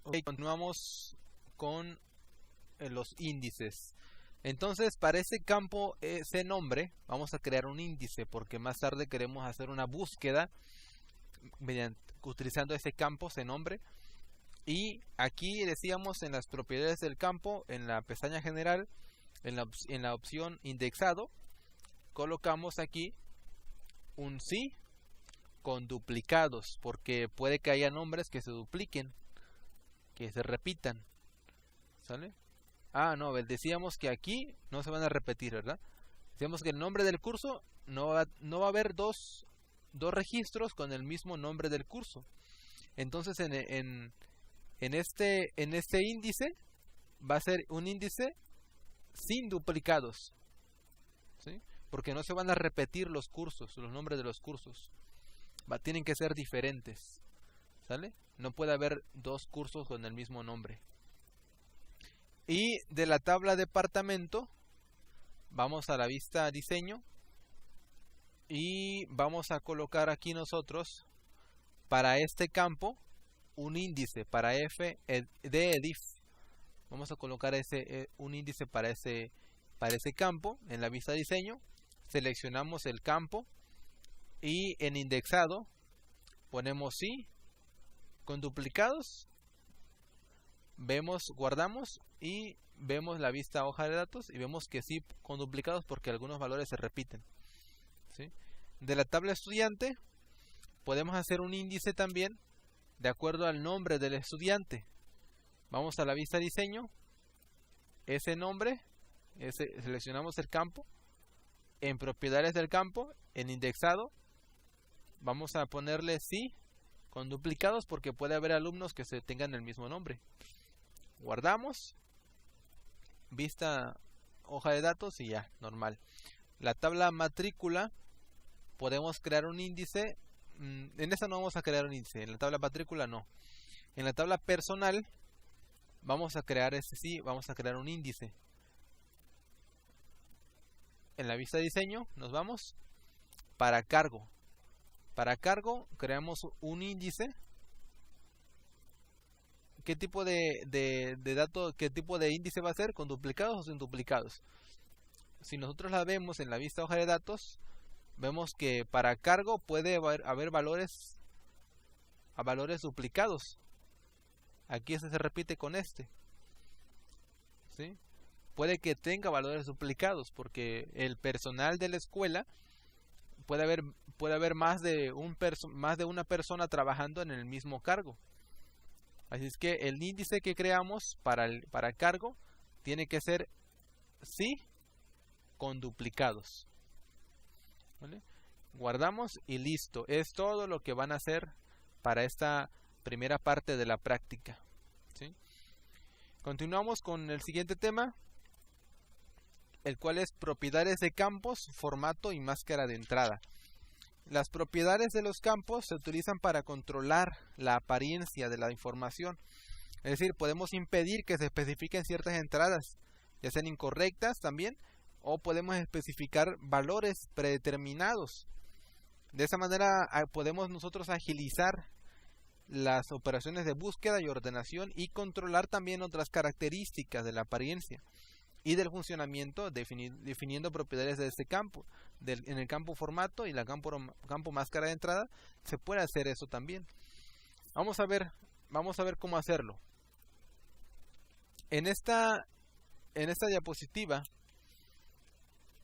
Ok, continuamos con los índices. Entonces, para ese campo, ese nombre, vamos a crear un índice porque más tarde queremos hacer una búsqueda utilizando ese campo, ese nombre. Y aquí decíamos en las propiedades del campo, en la pestaña general, en la opción indexado, colocamos aquí un sí con duplicados, porque puede que haya nombres que se dupliquen, que se repitan, ¿sale? Ah, no, decíamos que aquí no se van a repetir, ¿verdad? Decíamos que el nombre del curso no va a haber dos registros con el mismo nombre del curso. Entonces en este índice va a ser un índice sin duplicados, ¿sí? Porque no se van a repetir los cursos, los nombres de los cursos. Tienen que ser diferentes, ¿sale? No puede haber dos cursos con el mismo nombre. Y de la tabla departamento vamos a la vista diseño y vamos a colocar aquí nosotros para este campo un índice para f de edif. Vamos a colocar un índice para ese campo en la vista diseño. Seleccionamos el campo y en indexado ponemos sí con duplicados. Vemos, guardamos y vemos la vista hoja de datos y vemos que sí con duplicados porque algunos valores se repiten, ¿sí? De la tabla estudiante podemos hacer un índice también de acuerdo al nombre del estudiante. Vamos a la vista diseño, ese nombre, seleccionamos el campo, en propiedades del campo, en indexado, vamos a ponerle sí con duplicados porque puede haber alumnos que se tengan el mismo nombre. Guardamos, vista hoja de datos y ya, normal. La tabla matrícula, podemos crear un índice. En esta no vamos a crear un índice, en la tabla matrícula no. En la tabla personal vamos a crear vamos a crear un índice. En la vista de diseño nos vamos para cargo. Para cargo creamos un índice. ¿Qué tipo de dato, qué tipo de índice va a ser? ¿Con duplicados o sin duplicados? Si nosotros la vemos en la vista hoja de datos, vemos que para cargo puede haber valores duplicados. Aquí se repite con este, ¿sí? Puede que tenga valores duplicados porque el personal de la escuela puede haber más de una persona trabajando en el mismo cargo. Así es que el índice que creamos para cargo tiene que ser sí con duplicados, ¿vale? Guardamos y listo. Es todo lo que van a hacer para esta primera parte de la práctica, ¿sí? Continuamos con el siguiente tema, el cual es propiedades de campos, formato y máscara de entrada. Las propiedades de los campos se utilizan para controlar la apariencia de la información. Es decir, podemos impedir que se especifiquen ciertas entradas, ya sean incorrectas también, o podemos especificar valores predeterminados. De esa manera podemos nosotros agilizar las operaciones de búsqueda y ordenación y controlar también otras características de la apariencia y del funcionamiento, definiendo propiedades de este campo. En el campo formato y la campo máscara de entrada se puede hacer eso también. Vamos a ver cómo hacerlo. En esta diapositiva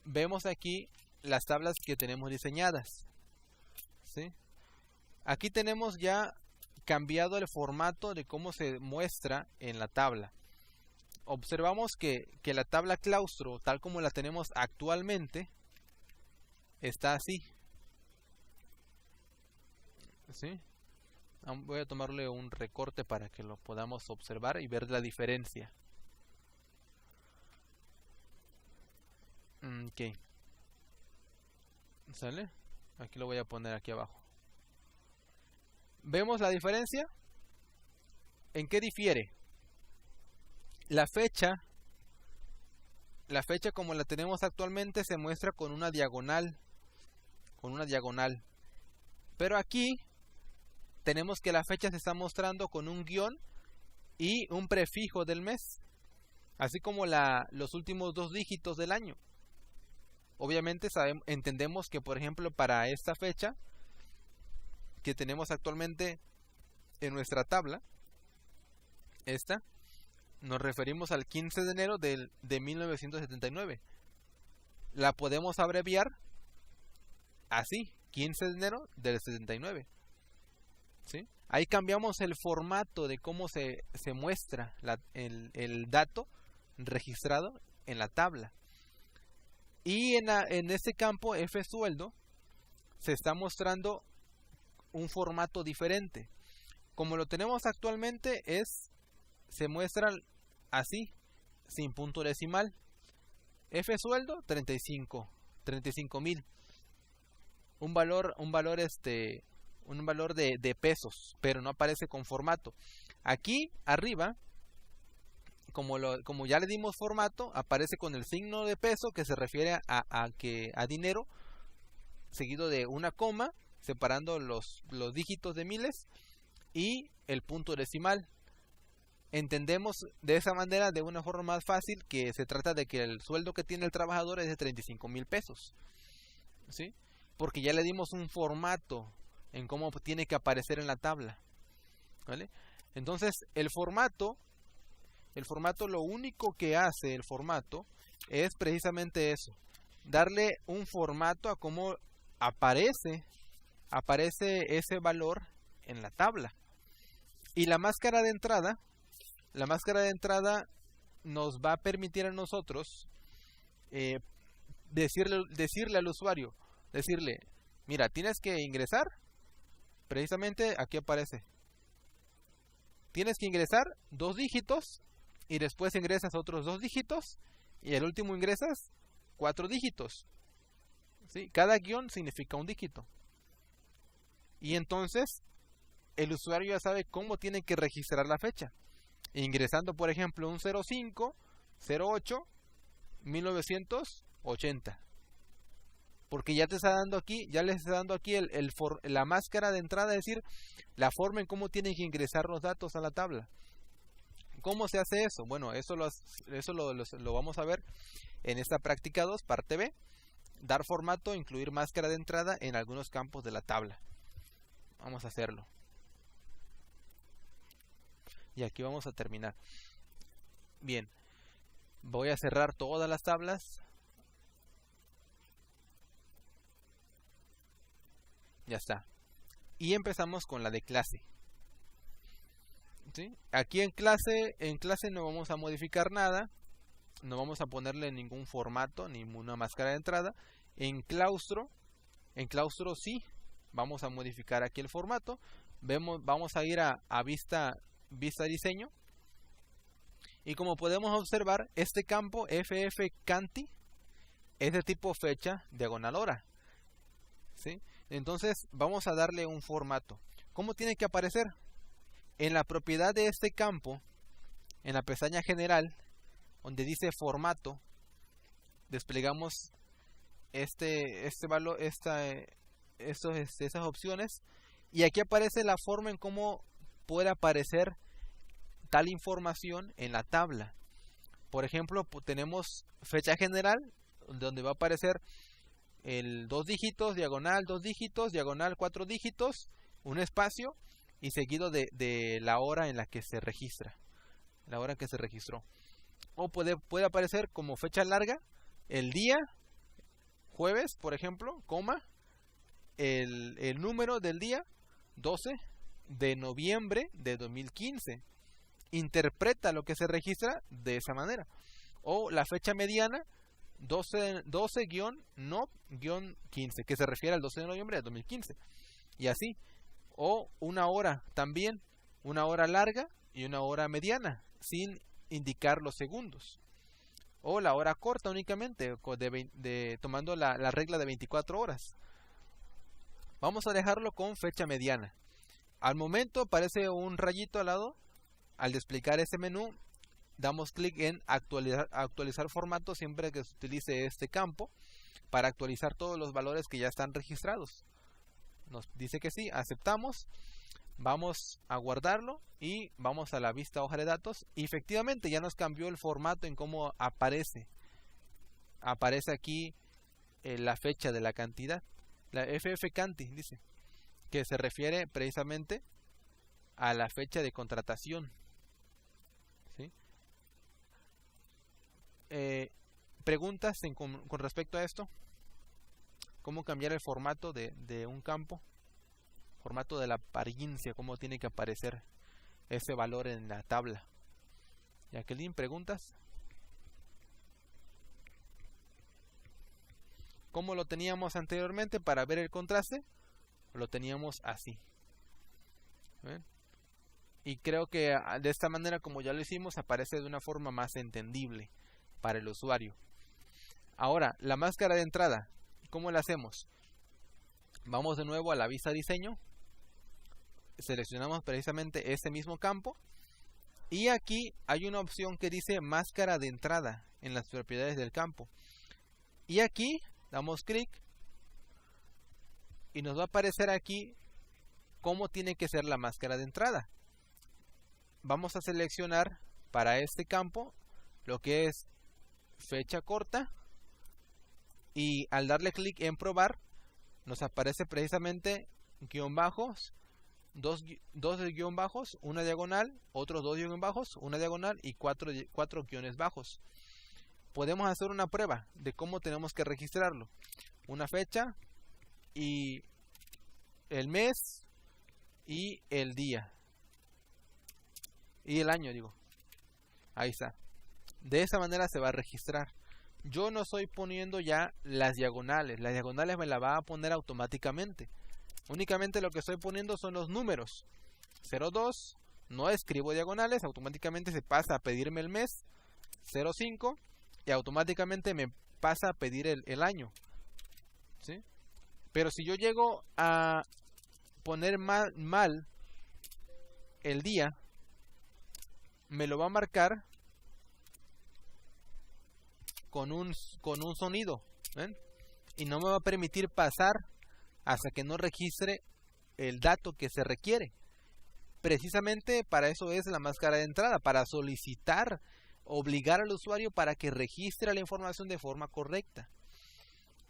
vemos aquí las tablas que tenemos diseñadas, ¿sí? Aquí tenemos ya cambiado el formato de cómo se muestra en la tabla. Observamos que la tabla claustro, tal como la tenemos actualmente, está así, ¿sí? Voy a tomarle un recorte para que lo podamos observar y ver la diferencia. Ok. ¿Sale? Aquí lo voy a poner aquí abajo. ¿Vemos la diferencia? ¿En qué difiere? La fecha como la tenemos actualmente se muestra con una diagonal. Pero aquí tenemos que la fecha se está mostrando con un guión y un prefijo del mes, así como los últimos 2 dígitos del año. Obviamente entendemos que, por ejemplo, para esta fecha que tenemos actualmente en nuestra tabla, esta, nos referimos al 15 de enero de 1979. La podemos abreviar así, 15 de enero del 79. ¿Sí? Ahí cambiamos el formato de cómo se muestra el dato registrado en la tabla. Y en este campo F sueldo se está mostrando un formato diferente. Como lo tenemos actualmente, se muestra así, sin punto decimal. F sueldo 35,000. Un valor de pesos, pero no aparece con formato. Aquí arriba, como ya le dimos formato, aparece con el signo de peso, que se refiere a dinero, seguido de una coma, separando los dígitos de miles, y el punto decimal. Entendemos de esa manera, de una forma más fácil, que se trata de que el sueldo que tiene el trabajador es de 35,000 pesos. ¿Sí? Porque ya le dimos un formato en cómo tiene que aparecer en la tabla. ¿Vale? Entonces, el formato, lo único que hace el formato es precisamente eso: darle un formato a cómo aparece ese valor en la tabla. Y la máscara de entrada nos va a permitir a nosotros decirle al usuario, mira, tienes que ingresar, precisamente aquí aparece, tienes que ingresar 2 dígitos, y después ingresas otros 2 dígitos, y el último ingresas 4 dígitos. ¿Sí? Cada guión significa un dígito. Y entonces el usuario ya sabe cómo tiene que registrar la fecha, ingresando, por ejemplo, un 05/08/1980. Porque ya les está dando aquí la máscara de entrada, es decir, la forma en cómo tienen que ingresar los datos a la tabla. ¿Cómo se hace eso? Bueno, eso lo vamos a ver en esta práctica 2, parte B. Dar formato, incluir máscara de entrada en algunos campos de la tabla. Vamos a hacerlo. Y aquí vamos a terminar. Bien, voy a cerrar todas las tablas. Ya está. Y empezamos con la de clase. ¿Sí? Aquí en clase no vamos a modificar nada. No vamos a ponerle ningún formato, ninguna máscara de entrada. En claustro sí vamos a modificar aquí el formato. Vamos a ir a vista diseño. Y como podemos observar, este campo FFCanti es de tipo fecha diagonal hora. ¿Sí? Entonces vamos a darle un formato. ¿Cómo tiene que aparecer? En la propiedad de este campo, en la pestaña general, donde dice formato, desplegamos esas opciones, y aquí aparece la forma en cómo puede aparecer tal información en la tabla. Por ejemplo, tenemos fecha general, donde va a aparecer el 2 dígitos, diagonal 2 dígitos, diagonal 4 dígitos, un espacio, y seguido de la hora en la que se registra, la hora en que se registró. O puede aparecer como fecha larga el día, jueves, por ejemplo, coma, el número del día, 12 de noviembre de 2015. Interpreta lo que se registra de esa manera. O la fecha mediana, 12-no-15, que se refiere al 12 de noviembre de 2015. Y así. O una hora también, una hora larga y una hora mediana, sin indicar los segundos. O la hora corta únicamente, tomando la regla de 24 horas. Vamos a dejarlo con fecha mediana. Al momento aparece un rayito al lado. Al desplegar este menú, damos clic en actualizar formato siempre que se utilice este campo, para actualizar todos los valores que ya están registrados. Nos dice que sí, aceptamos. Vamos a guardarlo y vamos a la vista hoja de datos. Y efectivamente ya nos cambió el formato en cómo aparece. Aparece aquí la fecha de la cantidad. La FF-Canti dice que se refiere precisamente a la fecha de contratación. ¿Sí? ¿Preguntas con respecto a esto? ¿Cómo cambiar el formato de un campo? Formato de la apariencia, cómo tiene que aparecer ese valor en la tabla. Jacqueline, ¿preguntas? ¿Cómo lo teníamos anteriormente para ver el contraste? Lo teníamos así. ¿Ven? Y creo que de esta manera, como ya lo hicimos, aparece de una forma más entendible para el usuario. Ahora, la máscara de entrada, ¿cómo la hacemos? Vamos de nuevo a la vista diseño. Seleccionamos precisamente ese mismo campo. Y aquí hay una opción que dice máscara de entrada en las propiedades del campo. Y aquí damos clic y nos va a aparecer aquí cómo tiene que ser la máscara de entrada. Vamos a seleccionar para este campo lo que es fecha corta y al darle clic en probar nos aparece precisamente guión bajos, dos guión bajos, una diagonal, otros dos guión bajos, una diagonal y cuatro guiones bajos. Podemos hacer una prueba de cómo tenemos que registrarlo. Una fecha y el mes y el día y el año, digo. Ahí está. De esa manera se va a registrar. Yo no estoy poniendo ya las diagonales me las va a poner automáticamente. Únicamente lo que estoy poniendo son los números. 02, no escribo diagonales, automáticamente se pasa a pedirme el mes. 05 y automáticamente me pasa a pedir el año. ¿Sí? Pero si yo llego a poner mal el día, me lo va a marcar con un sonido. ¿Ven? Y no me va a permitir pasar hasta que no registre el dato que se requiere. Precisamente para eso es la máscara de entrada, para solicitar, obligar al usuario para que registre la información de forma correcta.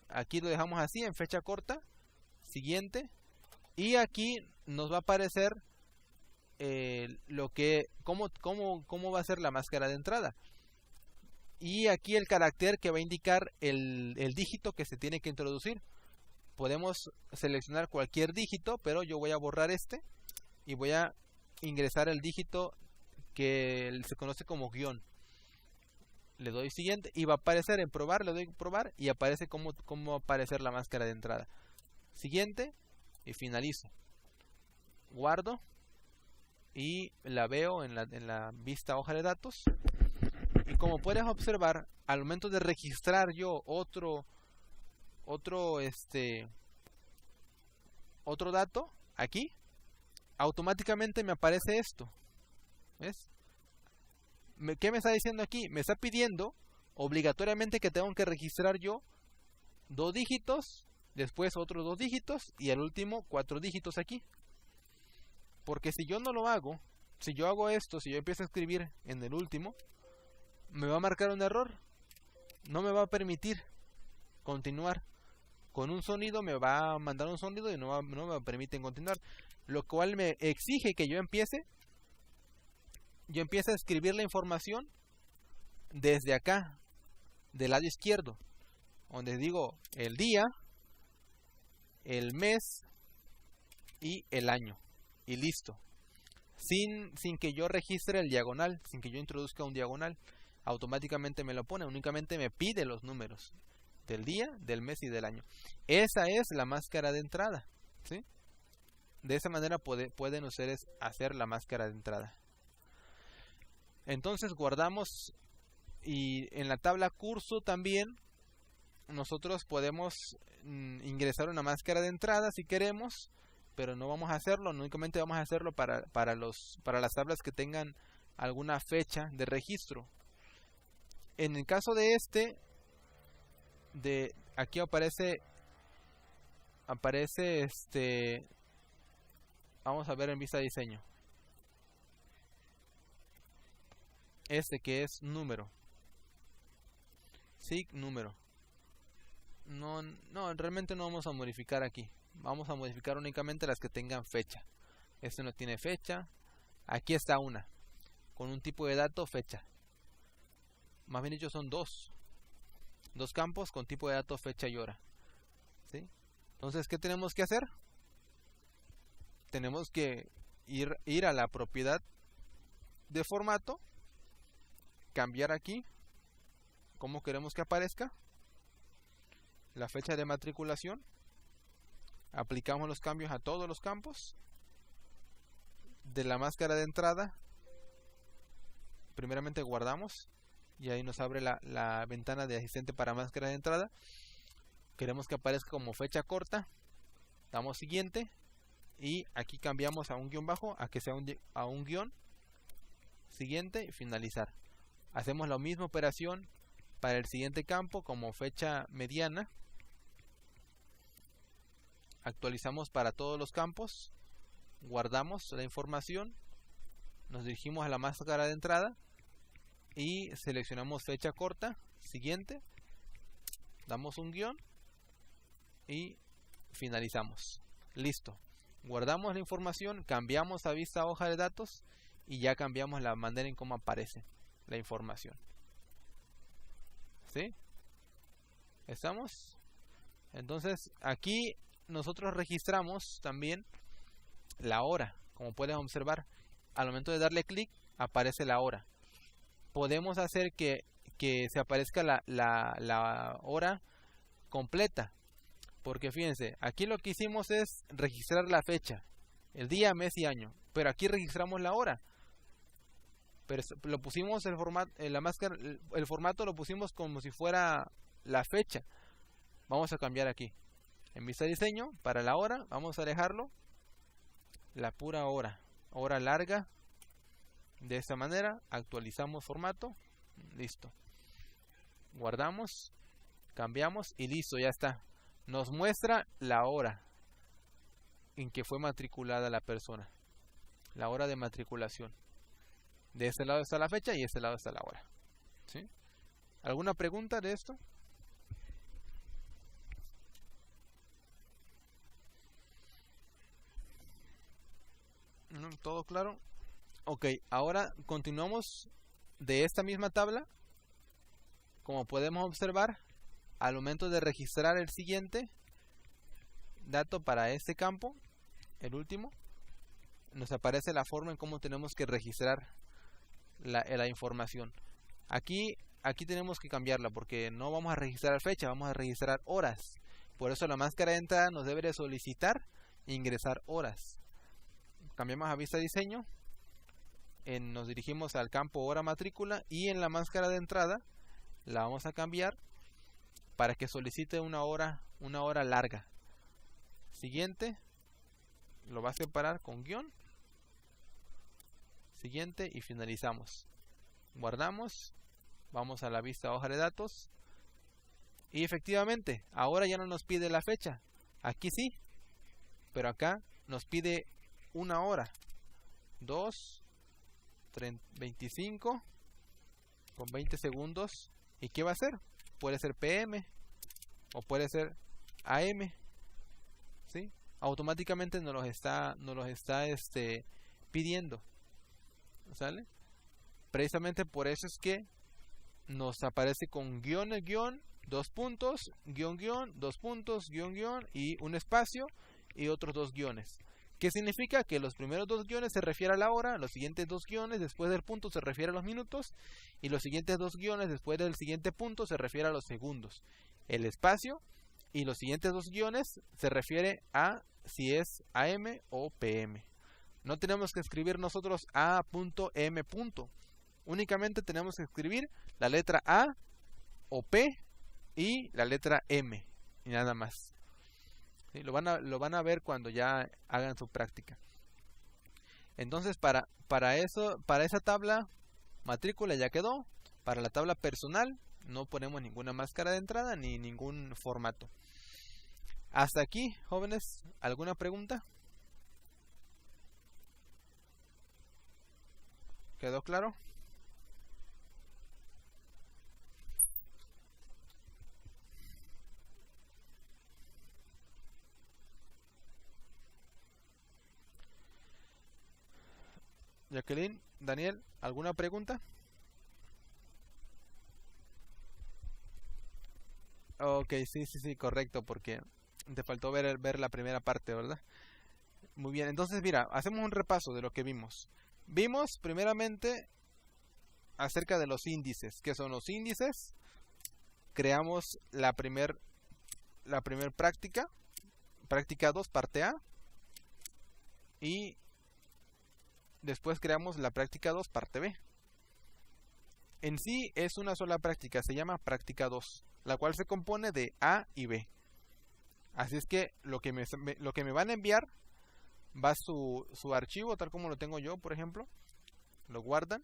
Aquí lo dejamos así en fecha corta, siguiente, y aquí nos va a aparecer cómo va a ser la máscara de entrada. Y aquí el carácter que va a indicar el dígito que se tiene que introducir. Podemos seleccionar cualquier dígito, pero yo voy a borrar este y voy a ingresar el dígito que se conoce como guión. Le doy siguiente y va a aparecer en probar, le doy probar y aparece cómo va a aparecer la máscara de entrada. Siguiente y finalizo. Guardo y la veo en la vista hoja de datos. Y como puedes observar, al momento de registrar yo otro dato aquí, automáticamente me aparece esto. ¿Ves? ¿Qué me está diciendo aquí? Me está pidiendo obligatoriamente que tengo que registrar yo 2 dígitos, después otros 2 dígitos y al último 4 dígitos aquí. Porque si yo no lo hago, si yo hago esto, si yo empiezo a escribir en el último, me va a marcar un error. No me va a permitir continuar. Con un sonido me va a mandar un sonido y no me permiten continuar. Lo cual me exige que yo empiece a escribir la información desde acá, del lado izquierdo, donde digo el día, el mes y el año. Y listo. Sin que yo registre el diagonal, sin que yo introduzca un diagonal, automáticamente me lo pone. Únicamente me pide los números del día, del mes y del año. Esa es la máscara de entrada, ¿sí? De esa manera pueden ustedes hacer la máscara de entrada. Entonces guardamos y en la tabla curso también nosotros podemos ingresar una máscara de entrada si queremos, pero no vamos a hacerlo, únicamente vamos a hacerlo para las tablas que tengan alguna fecha de registro. En el caso de aquí aparece vamos a ver en vista de diseño. Este que es número. Sí, número. No, realmente no vamos a modificar aquí. Vamos a modificar únicamente las que tengan fecha. Este no tiene fecha. Aquí está una, con un tipo de dato fecha. Más bien dicho son dos campos con tipo de dato fecha y hora. ¿Sí? Entonces, ¿qué tenemos que hacer? Tenemos que ir a la propiedad de formato, cambiar aquí cómo queremos que aparezca la fecha de matriculación, aplicamos los cambios a todos los campos. De la máscara de entrada, primeramente guardamos y ahí nos abre la ventana de asistente para máscara de entrada. Queremos que aparezca como fecha corta, damos siguiente y aquí cambiamos a un guión bajo a que sea a un guión, siguiente y finalizar. Hacemos la misma operación para el siguiente campo como fecha mediana. Actualizamos para todos los campos, guardamos la información, nos dirigimos a la máscara de entrada y seleccionamos fecha corta, siguiente, damos un guión y finalizamos. Listo. Guardamos la información, cambiamos a vista hoja de datos y ya cambiamos la manera en cómo aparece la información. ¿Sí? ¿Estamos? Entonces aquí nosotros registramos también la hora. Como pueden observar, al momento de darle clic aparece la hora. Podemos hacer que se aparezca la hora completa, porque fíjense, aquí lo que hicimos es registrar la fecha, el día, mes y año, pero aquí registramos la hora. Pero lo pusimos el formato lo pusimos como si fuera la fecha. Vamos a cambiar aquí en vista de diseño para la hora, vamos a dejarlo la pura hora larga. De esta manera actualizamos formato, listo, guardamos, cambiamos y listo, ya está. Nos muestra la hora en que fue matriculada la persona, la hora de matriculación. De este lado está la fecha y de este lado está la hora. ¿Sí? ¿Alguna pregunta de esto? ¿No? ¿Todo claro? Ok, ahora continuamos de esta misma tabla. Como podemos observar, al momento de registrar el siguiente dato para este campo, el último, nos aparece la forma en cómo tenemos que registrar la información. Aquí tenemos que cambiarla porque no vamos a registrar fecha, vamos a registrar horas. Por eso la máscara de entrada nos debe de solicitar ingresar horas. Cambiamos a vista de diseño, nos dirigimos al campo hora matrícula y en la máscara de entrada la vamos a cambiar para que solicite una hora larga. Siguiente, lo va a separar con guión, siguiente y finalizamos. Guardamos, vamos a la vista hoja de datos y efectivamente ahora ya no nos pide la fecha. Aquí sí, pero acá nos pide una hora, 2:25 con 20 segundos. ¿Y qué va a ser? Puede ser PM o puede ser AM. ¿Sí? Automáticamente nos los está pidiendo. ¿Sale? Precisamente por eso es que nos aparece con guión, dos puntos, guión, dos puntos, guión y un espacio y otros dos guiones. ¿Qué significa? Que los primeros dos guiones se refieren a la hora, los siguientes dos guiones después del punto se refieren a los minutos y los siguientes dos guiones después del siguiente punto se refiere a los segundos. El espacio y los siguientes dos guiones se refiere a si es AM o PM. No tenemos que escribir nosotros A.M. Únicamente tenemos que escribir la letra A o P y la letra M y nada más. ¿Sí? Lo van a ver cuando ya hagan su práctica. Entonces para esa tabla matrícula ya quedó. Para la tabla personal no ponemos ninguna máscara de entrada ni ningún formato. Hasta aquí, jóvenes, ¿alguna pregunta? ¿Quedó claro? Jacqueline, Daniel, ¿alguna pregunta? Ok, sí, correcto, porque te faltó ver la primera parte, ¿verdad? Muy bien, entonces mira, hacemos un repaso de lo que vimos. Vimos primeramente acerca de los índices. ¿Qué son los índices? Creamos la primer práctica, práctica 2, parte A, y después creamos la práctica 2, parte B. En sí es una sola práctica, se llama práctica 2, la cual se compone de A y B. Así es que lo que me van a enviar va su archivo, tal como lo tengo yo, por ejemplo. Lo guardan.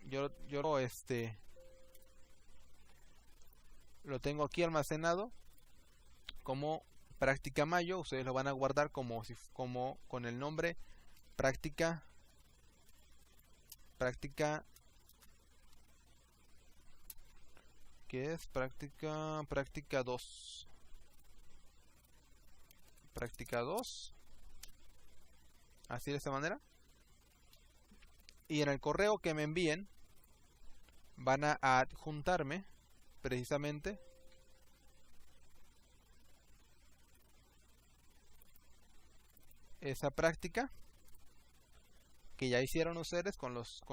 Yo lo tengo aquí almacenado como práctica mayo. Ustedes lo van a guardar como con el nombre práctica ¿qué es? Práctica 2. Práctica 2. Así de esta manera. Y en el correo que me envíen van a adjuntarme precisamente esa práctica que ya hicieron ustedes con los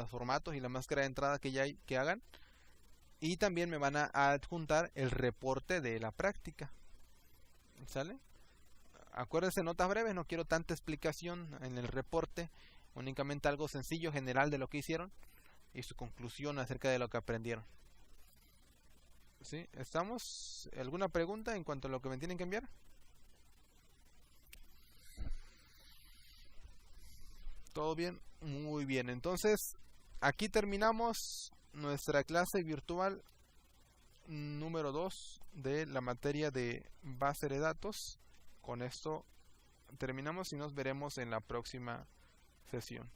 formatos y la máscara de entrada que hagan, y también me van a adjuntar el reporte de la práctica. ¿Sale? Acuérdense, notas breves, no quiero tanta explicación en el reporte, únicamente algo sencillo, general de lo que hicieron y su conclusión acerca de lo que aprendieron. ¿Sí? ¿Estamos? ¿Alguna pregunta en cuanto a lo que me tienen que enviar? ¿Todo bien? Muy bien. Entonces, aquí terminamos nuestra clase virtual número 2 de la materia de base de datos. Con esto terminamos y nos veremos en la próxima sesión.